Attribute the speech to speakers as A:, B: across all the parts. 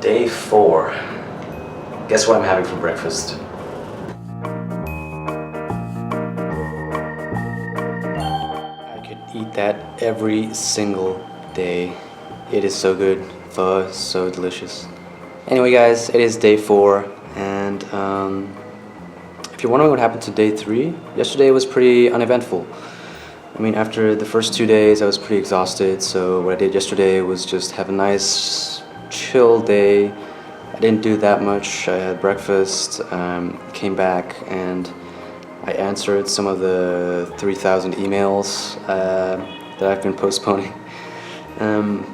A: Day 4. Guess what I'm having for breakfast? I could eat that every single day. It is so good. Pho is so delicious. Anyway guys, it is day 4 and if you're wondering what happened to day 3, yesterday was pretty uneventful. I mean, after the first 2 days I was pretty exhausted, so what I did yesterday was just have a nice chill day. I didn't do that much. I had breakfast, came back and I answered some of the 3,000 emails that I've been postponing.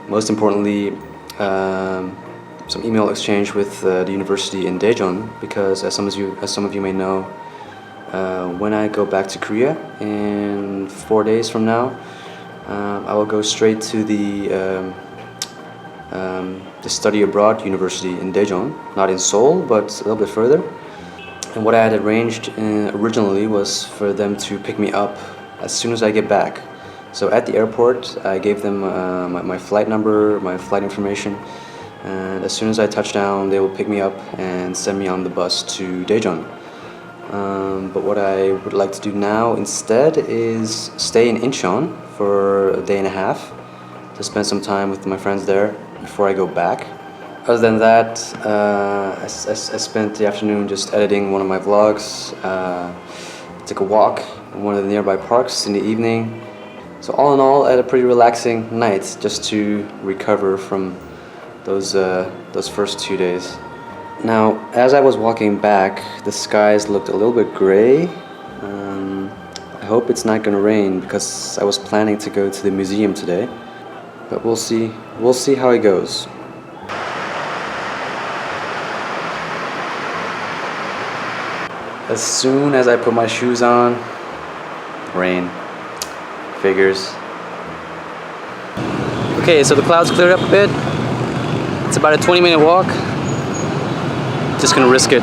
A: Most importantly, some email exchange with the university in Daejeon, because as some of you may know, when I go back to Korea in 4 days from now, I will go straight to the study abroad university in Daejeon, not in Seoul, but a little bit further. And what I had arranged originally was for them to pick me up as soon as I get back. So at the airport, I gave them my flight number, my flight information, and as soon as I touch down, they will pick me up and send me on the bus to Daejeon. But what I would like to do now instead is stay in Incheon for a day and a half to spend some time with my friends there before I go back. Other than that, I spent the afternoon just editing one of my vlogs. Took a walk in one of the nearby parks in the evening. So all in all, I had a pretty relaxing night just to recover from those first 2 days. Now, as I was walking back, the skies looked a little bit gray. I hope it's not gonna rain because I was planning to go to the museum today. But we'll see. We'll see how it goes. As soon as I put my shoes on, rain. Figures. Okay, so the clouds cleared up a bit. It's about a 20-minute walk. Just gonna risk it.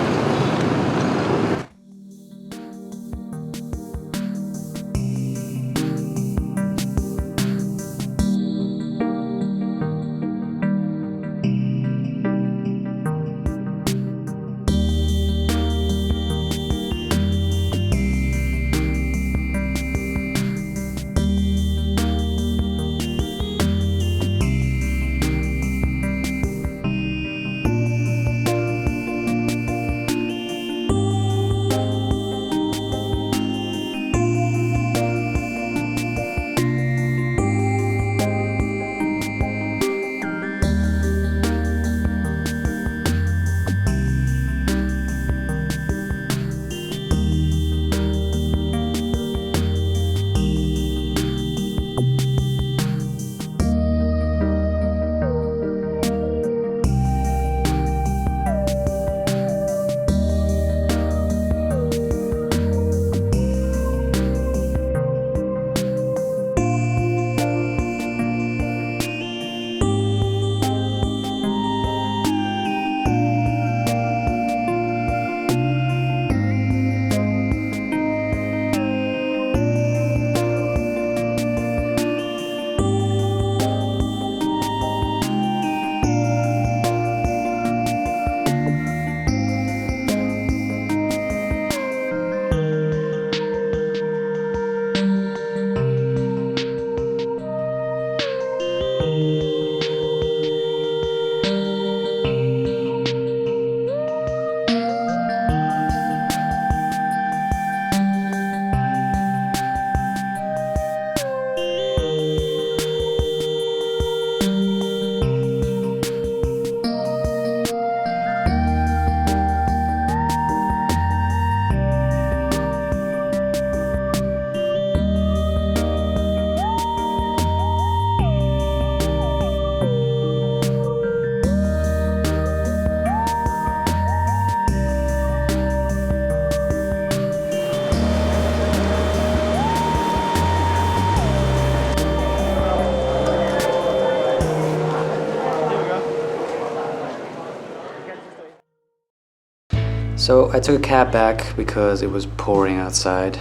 A: So I took a cab back because it was pouring outside.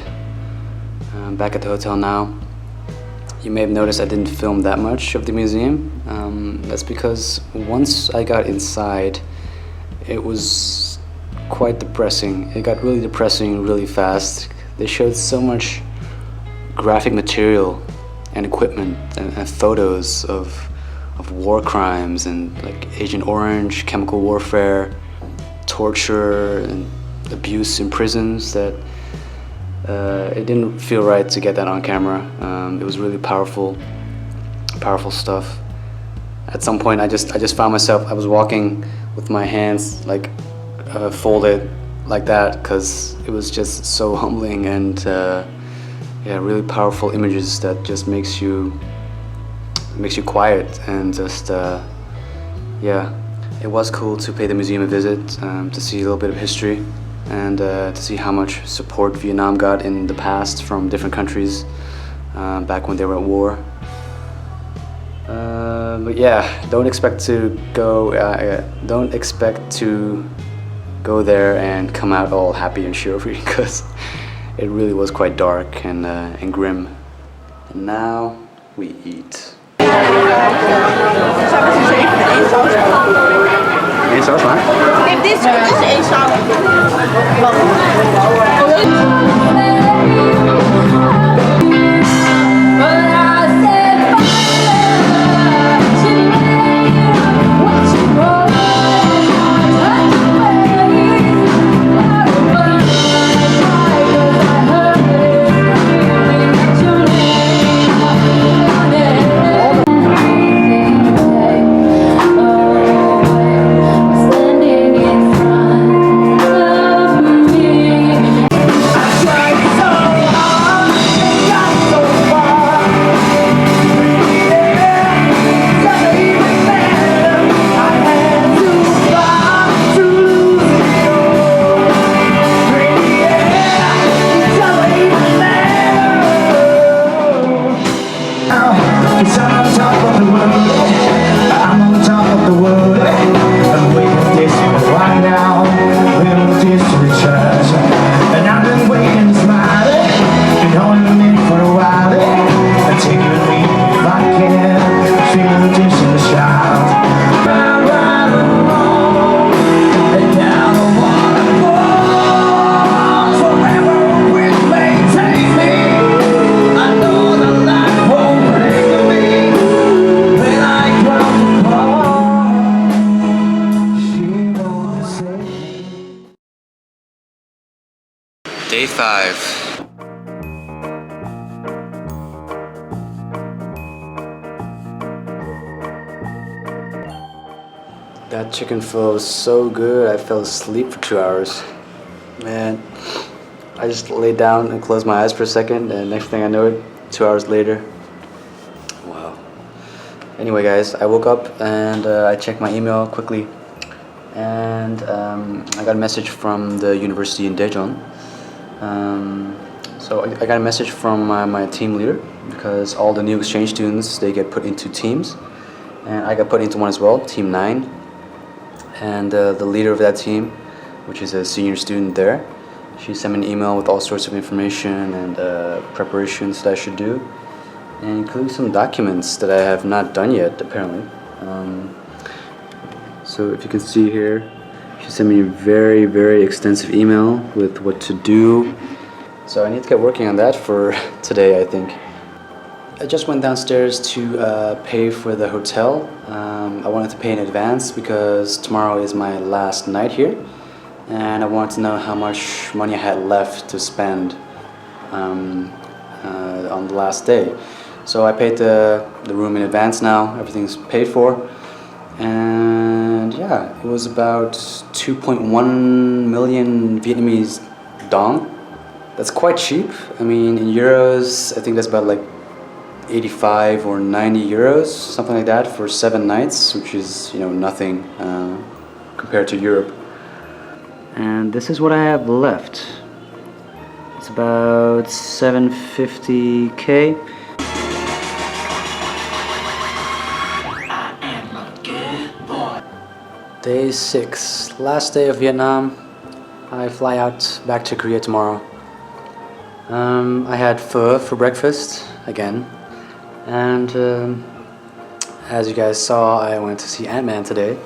A: I'm back at the hotel now. You may have noticed I didn't film that much of the museum. That's because once I got inside, it was quite depressing. It got really depressing really fast. They showed so much graphic material and equipment and photos of war crimes and like Agent Orange, chemical warfare, torture and abuse in prisons that it didn't feel right to get that on camera. It was really powerful stuff. At some point I just found myself, I was walking with my hands like folded like that because it was just so humbling and yeah, really powerful images that just makes you quiet and just yeah, it was cool to pay the museum a visit, to see a little bit of history and to see how much support Vietnam got in the past from different countries back when they were at war. But yeah, don't expect to go there and come out all happy and cheery because it really was quite dark and grim. And now we eat. Eén saus maar?
B: Neem dit is één saus.
A: Day 5. That chicken pho was so good, I fell asleep for 2 hours. Man, I just laid down and closed my eyes for a second, and next thing I know it, 2 hours later. Wow. Anyway guys, I woke up and I checked my email quickly, and I got a message from the university in Daejeon. So I got a message from my team leader because all the new exchange students, they get put into teams, and I got put into one as well, team 9. And the leader of that team, which is a senior student there, she sent me an email with all sorts of information and preparations that I should do, and including some documents that I have not done yet apparently. So if you can see here, she sent me a very, very extensive email with what to do. So I need to get working on that for today, I think. I just went downstairs to pay for the hotel. I wanted to pay in advance because tomorrow is my last night here, and I wanted to know how much money I had left to spend on the last day. So I paid the room in advance now. Everything's paid for. And yeah, it was about 2.1 million Vietnamese dong. That's quite cheap. I mean, in euros, I think that's about like 85 or 90 euros, something like that, for 7 nights, which is, you know, nothing compared to Europe. And this is what I have left. It's about 750k. Day 6, last day of Vietnam. I fly out back to Korea tomorrow. I had pho for breakfast again, And as you guys saw, I went to see Ant-Man today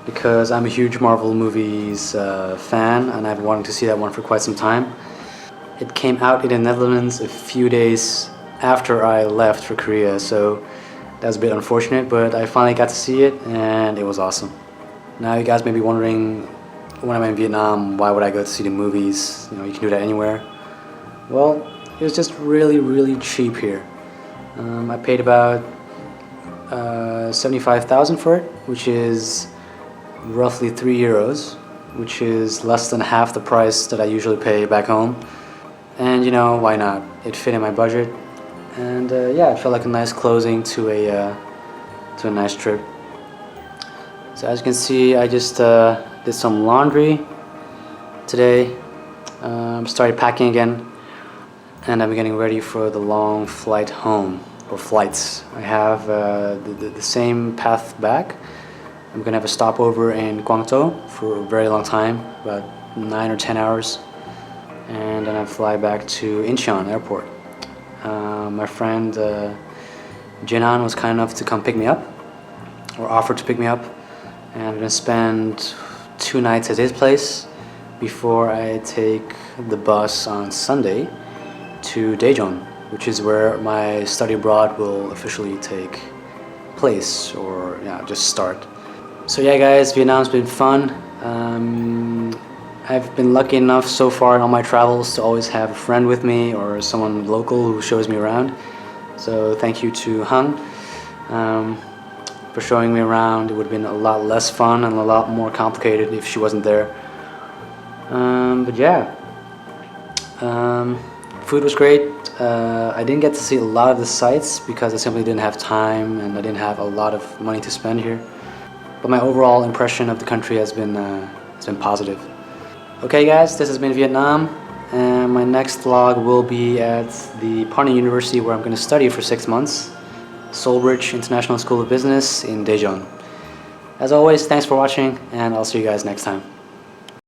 A: because I'm a huge Marvel movies fan, and I've been wanting to see that one for quite some time. It came out in the Netherlands a few days after I left for Korea, so that was a bit unfortunate, but I finally got to see it and it was awesome. Now you guys may be wondering, when I'm in Vietnam, why would I go to see the movies? You can do that anywhere. Well, it was just really cheap here. I paid about 75,000 for it, which is roughly €3, which is less than half the price that I usually pay back home. And why not? It fit in my budget, and yeah, it felt like a nice closing to a nice trip. So as you can see, I just did some laundry today. Started packing again, and I'm getting ready for the long flight home, or flights. I have the same path back. I'm gonna have a stopover in Guangzhou for a very long time, about 9 or 10 hours, and then I fly back to Incheon Airport. My friend Jinan was kind enough to come pick me up, or offered to pick me up, and I'm gonna spend 2 nights at his place before I take the bus on Sunday to Daejeon, which is where my study abroad will officially take place, or just start. So yeah guys, Vietnam's been fun. I've been lucky enough so far in all my travels to always have a friend with me or someone local who shows me around. So thank you to Hung for showing me around. It would have been a lot less fun and a lot more complicated if she wasn't there. But yeah, food was great. I didn't get to see a lot of the sights because I simply didn't have time and I didn't have a lot of money to spend here. But my overall impression of the country has been positive. Okay guys, this has been Vietnam, and my next vlog will be at the partner university where I'm going to study for 6 months, Seoulbridge International School of Business in Daejeon. As always, thanks for watching, and I'll see you guys next time.